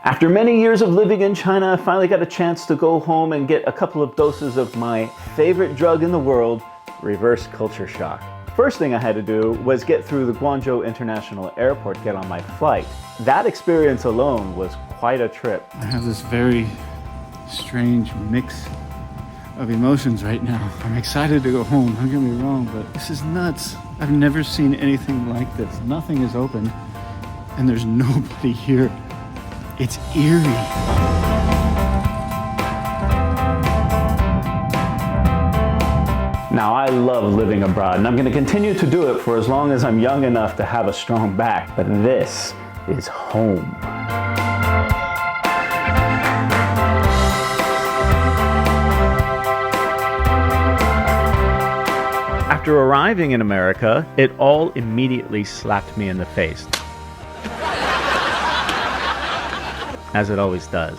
After many years of living in China, I finally got a chance to go home and get a couple of doses of my favorite drug in the world, reverse culture shock. First thing I had to do was get through the Guangzhou International Airport, get on my flight. That experience alone was quite a trip. I have this very strange mix of emotions right now. I'm excited to go home, don't get me wrong, but this is nuts. I've never seen anything like this. Nothing is open and there's nobody here. It's eerie. Now, I love living abroad, and I'm going to continue to do it for as long as I'm young enough to have a strong back. But this is home. After arriving in America, it all immediately slapped me in the face. As it always does.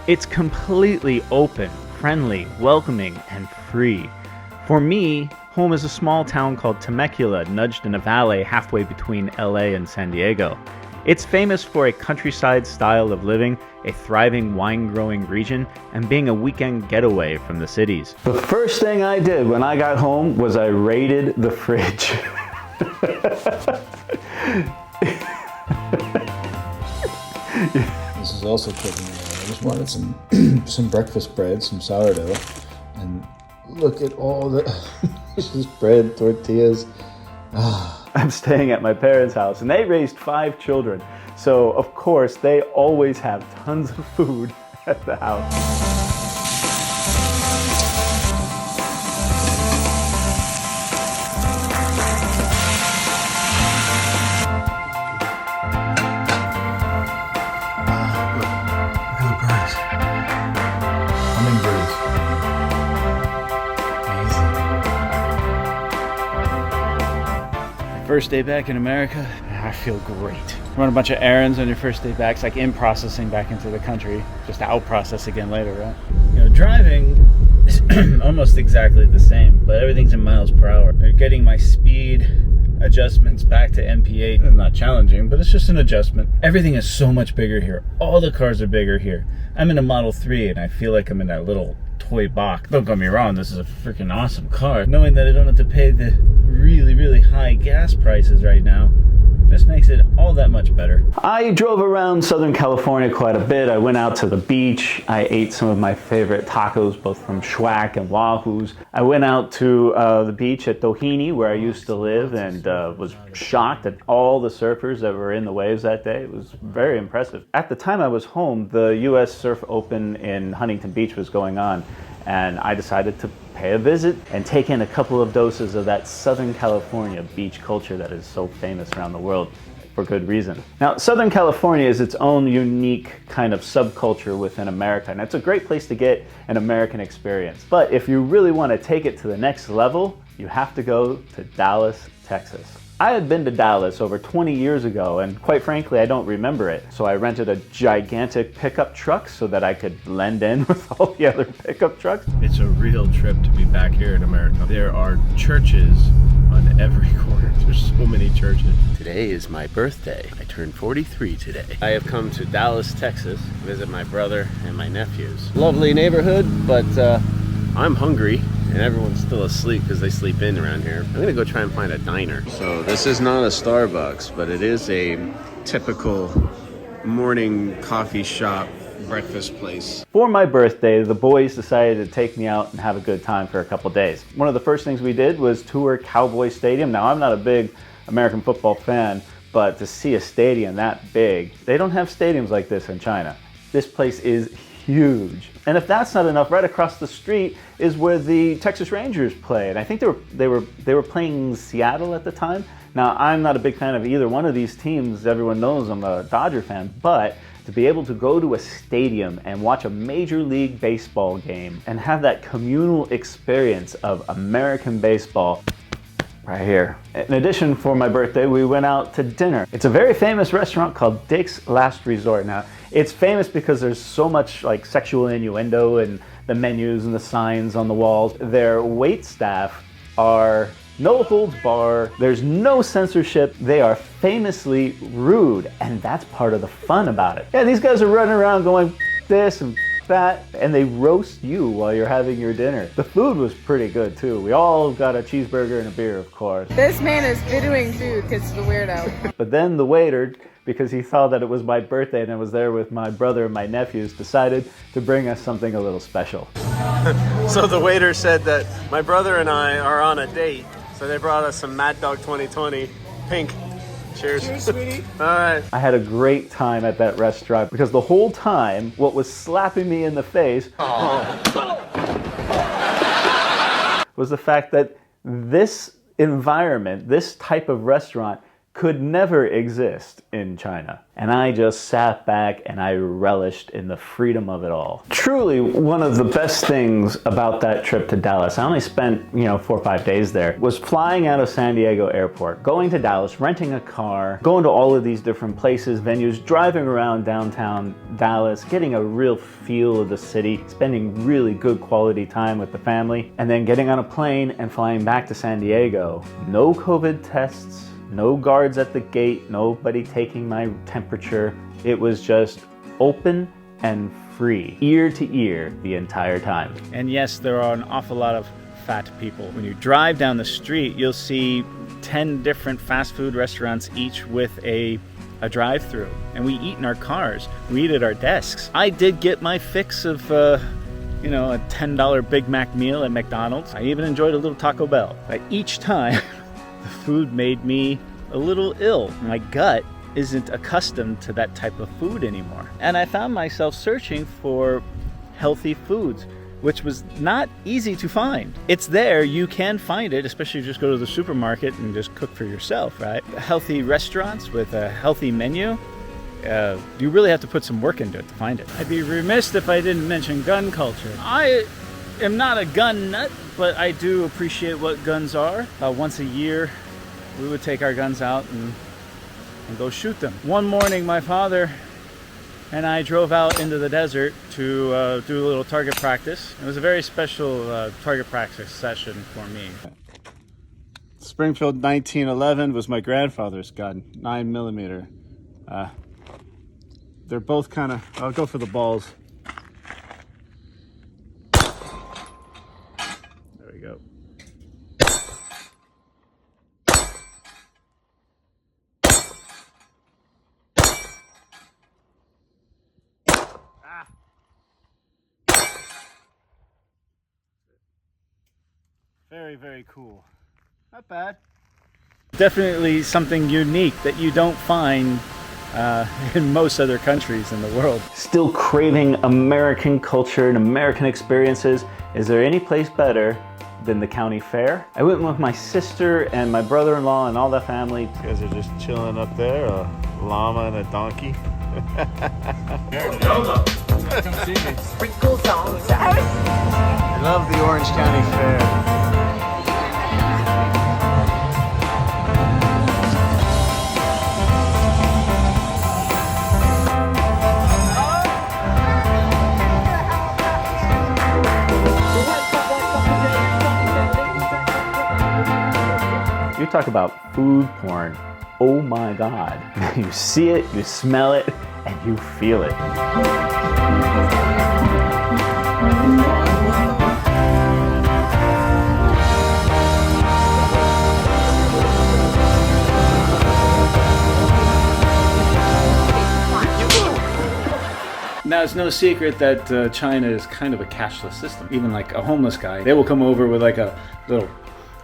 It's completely open, friendly, welcoming, and free. For me, home is a small town called Temecula, nudged in a valley halfway between LA and San Diego. It's famous for a countryside style of living, a thriving wine-growing region, and being a weekend getaway from the cities. The first thing I did when I got home was I raided the fridge. This is also cooking. I just wanted some breakfast bread, some sourdough, and look at all the just bread, tortillas. I'm staying at my parents' house, and they raised 5 children, so of course they always have tons of food at the house. First day back in America, I feel great. Run a bunch of errands on your first day back. It's like in processing back into the country, just to out process again later, right? You know, driving is almost exactly the same, but everything's in miles per hour. Getting my speed adjustments back to MPA is not challenging, but it's just an adjustment. Everything is so much bigger here. All the cars are bigger here. I'm in a Model 3 and I feel like I'm in that little toy box. Don't get me wrong, this is a freaking awesome car. Knowing that I don't have to pay the really high gas prices right now just makes it all that much better. I drove around Southern California quite a bit. I went out to the beach. I ate some of my favorite tacos, both from Schwack and Wahoo's. I went out to the beach at Doheny, where I used to live, and was shocked at all the surfers that were in the waves that day. It was very impressive. At the time I was home, the US Surf Open in Huntington Beach was going on, and I decided to pay a visit and take in a couple of doses of that Southern California beach culture that is so famous around the world for good reason. Now, Southern California is its own unique kind of subculture within America, and it's a great place to get an American experience. But if you really want to take it to the next level, you have to go to Dallas, Texas. I had been to Dallas over 20 years ago, and quite frankly, I don't remember it. So I rented a gigantic pickup truck so that I could blend in with all the other pickup trucks. It's a real trip to be back here in America. There are churches on every corner. There's so many churches. Today is my birthday. I turned 43 today. I have come to Dallas, Texas, to visit my brother and my nephews. Lovely neighborhood, but I'm hungry. And everyone's still asleep because they sleep in around here. I'm gonna go try and find a diner. So this is not a Starbucks, but it is a typical morning coffee shop breakfast place. For my birthday, the boys decided to take me out and have a good time for a couple days. One of the first things we did was tour Cowboys Stadium. Now, I'm not a big American football fan, but to see a stadium that big, they don't have stadiums like this in China. This place is huge. And if that's not enough, right across the street is where the Texas Rangers play. And I think they were playing Seattle at the time. Now, I'm not a big fan of either one of these teams. Everyone knows I'm a Dodger fan, but to be able to go to a stadium and watch a Major League Baseball game and have that communal experience of American baseball right here. In addition, for my birthday, we went out to dinner. It's a very famous restaurant called Dick's Last Resort. Now, it's famous because there's so much like sexual innuendo in the menus and the signs on the walls. Their wait staff are No holds bar, there's no censorship, they are famously rude, and that's part of the fun about it. Yeah, these guys are running around going this and that, and they roast you while you're having your dinner. The food was pretty good too. We all got a cheeseburger and a beer, of course. This man is videoing food because he's a weirdo. But then the waiter, because he saw that it was my birthday and I was there with my brother and my nephews, decided to bring us something a little special. So the waiter said that my brother and I are on a date, so they brought us some Mad Dog 2020 pink. Cheers. Cheers, sweetie. All right. I had a great time at that restaurant because the whole time, what was slapping me in the face was the fact that this environment, this type of restaurant, could never exist in China. And I just sat back and I relished in the freedom of it all. Truly, one of the best things about that trip to Dallas, I only spent, 4 or 5 days there, was flying out of San Diego Airport, going to Dallas, renting a car, going to all of these different places, venues, driving around downtown Dallas, getting a real feel of the city, spending really good quality time with the family, and then getting on a plane and flying back to San Diego. No COVID tests, no guards at the gate, nobody taking my temperature. It was just open and free, ear to ear the entire time. And yes, there are an awful lot of fat people. When you drive down the street, you'll see 10 different fast food restaurants, each with a drive-through. And we eat in our cars. We eat at our desks. I did get my fix of a $10 Big Mac meal at McDonald's. I even enjoyed a little Taco Bell. But each time, the food made me a little ill. My gut isn't accustomed to that type of food anymore. And I found myself searching for healthy foods, which was not easy to find. It's there, you can find it, especially if you just go to the supermarket and just cook for yourself, right? Healthy restaurants with a healthy menu, you really have to put some work into it to find it. I'd be remiss if I didn't mention gun culture. I am not a gun nut, but I do appreciate what guns are. Once a year, we would take our guns out and go shoot them. One morning, my father and I drove out into the desert to do a little target practice. It was a very special target practice session for me. Springfield 1911 was my grandfather's gun, 9mm. They're both kind of, I'll go for the balls. There we go. Very, very cool. Not bad. Definitely something unique that you don't find in most other countries in the world. Still craving American culture and American experiences. Is there any place better than the county fair? I went with my sister and my brother-in-law and all the family. You guys are just chilling up there, a llama and a donkey. I love the Orange County Fair. You talk about food porn. Oh my God. You see it, you smell it, and you feel it. Now, it's no secret that China is kind of a cashless system. Even like a homeless guy, they will come over with like a little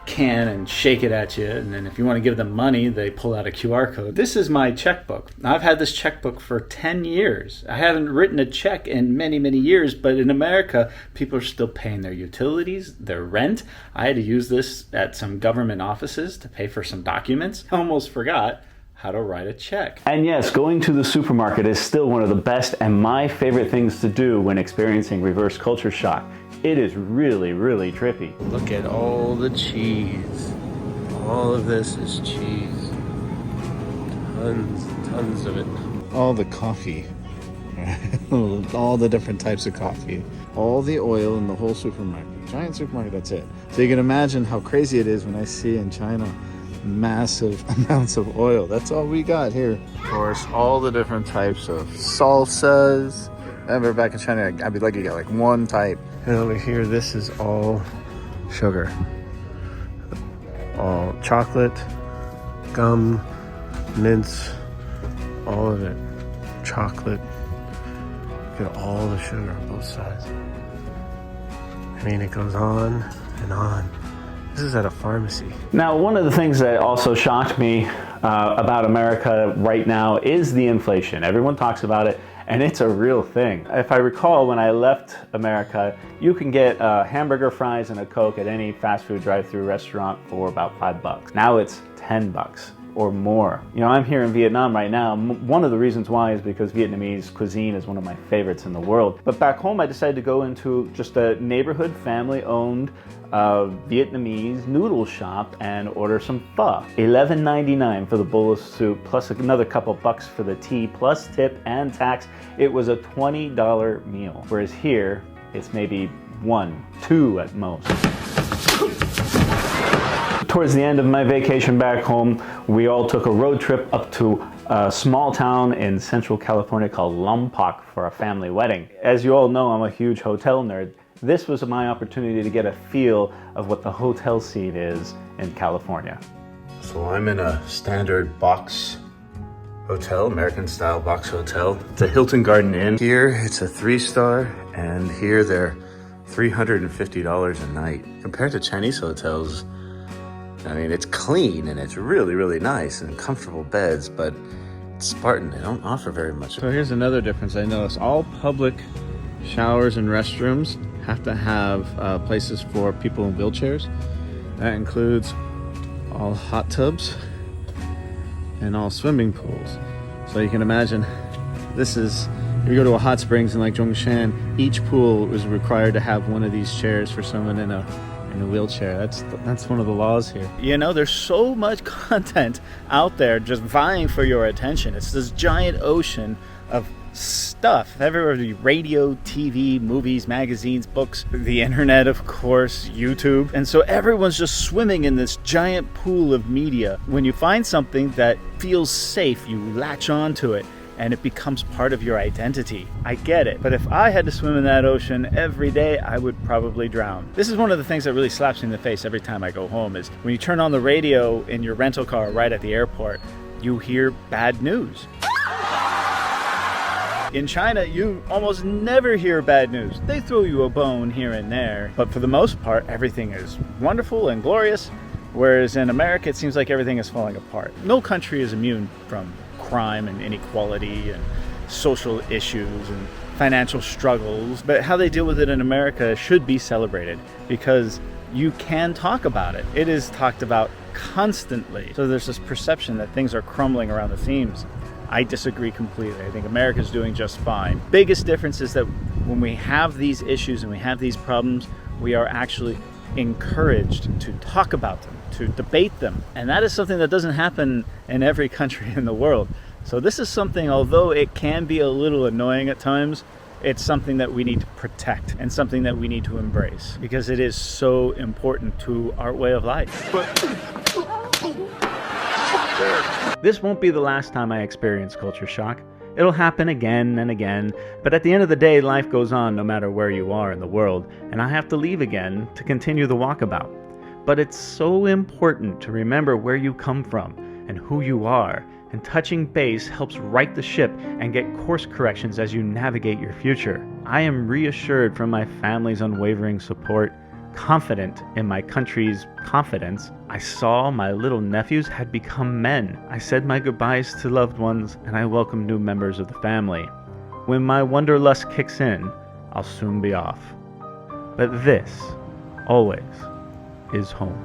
can and shake it at you, and then if you want to give them money, they pull out a QR code. This is my checkbook. I've had this checkbook for 10 years. I haven't written a check in many, many years, but in America, people are still paying their utilities, their rent. I had to use this at some government offices to pay for some documents. I almost forgot how to write a check. And yes, going to the supermarket is still one of the best and my favorite things to do when experiencing reverse culture shock. It is really, really trippy. Look at all the cheese. All of this is cheese. Tons of it. All the coffee. All the different types of coffee. All the oil in the whole supermarket. giant supermarket, that's it. So you can imagine how crazy it is when I see in China massive amounts of oil. That's all we got here. Of course, all the different types of salsas. I remember back in China, I'd be lucky to get like one type. And over here, this is all sugar. All chocolate, gum, mints, all of it. Chocolate. Look at all the sugar on both sides. I mean, it goes on and on. This is at a pharmacy. Now, one of the things that also shocked me about America right now is the inflation. Everyone talks about it, and it's a real thing. If I recall, when I left America, you can get hamburger, fries, and a Coke at any fast food drive-through restaurant for about $5. Now it's $10 or more. You know, I'm here in Vietnam right now. One of the reasons why is because Vietnamese cuisine is one of my favorites in the world. But back home, I decided to go into just a neighborhood, family-owned Vietnamese noodle shop and order some pho. $11.99 for the bowl of soup, plus another couple bucks for the tea, plus tip and tax. It was a $20 meal. Whereas here, it's maybe $1, $2 at most. Towards the end of my vacation back home, we all took a road trip up to a small town in Central California called Lompoc for a family wedding. As you all know, I'm a huge hotel nerd. This was my opportunity to get a feel of what the hotel scene is in California. So I'm in a standard box hotel, American style box hotel. It's a Hilton Garden Inn. Here it's a 3-star, and here they're $350 a night. Compared to Chinese hotels, I mean, it's clean and it's really, really nice and comfortable beds, but it's Spartan. They don't offer very much. So here's another difference I noticed. All public showers and restrooms have to have places for people in wheelchairs. That includes all hot tubs and all swimming pools. So you can imagine, this is, if you go to a hot springs in like Zhongshan, each pool was required to have one of these chairs for someone in a wheelchair. That's one of the laws here. You know, there's so much content out there just vying for your attention. It's this giant ocean of stuff everywhere. Radio, TV, movies, magazines, books, the internet, of course, YouTube. And so everyone's just swimming in this giant pool of media. When you find something that feels safe, you latch onto it and it becomes part of your identity. I get it, but if I had to swim in that ocean every day, I would probably drown. This is one of the things that really slaps me in the face every time I go home, is when you turn on the radio in your rental car right at the airport, you hear bad news. In China, you almost never hear bad news. They throw you a bone here and there, but for the most part, everything is wonderful and glorious, whereas in America, it seems like everything is falling apart. No country is immune from crime and inequality and social issues and financial struggles, but how they deal with it in America should be celebrated because you can talk about it. It is talked about constantly. So there's this perception that things are crumbling around the seams. I disagree completely. I think America's doing just fine. Biggest difference is that when we have these issues and we have these problems, we are actually encouraged to talk about them, to debate them. And that is something that doesn't happen in every country in the world. So this is something, although it can be a little annoying at times, it's something that we need to protect and something that we need to embrace because it is so important to our way of life. This won't be the last time I experience culture shock. It'll happen again and again, but at the end of the day, life goes on no matter where you are in the world, and I have to leave again to continue the walkabout. But it's so important to remember where you come from and who you are, and touching base helps right the ship and get course corrections as you navigate your future. I am reassured from my family's unwavering support, confident in my country's confidence. I saw my little nephews had become men. I said my goodbyes to loved ones, and I welcome new members of the family. When my wanderlust kicks in, I'll soon be off. But this, always, is home.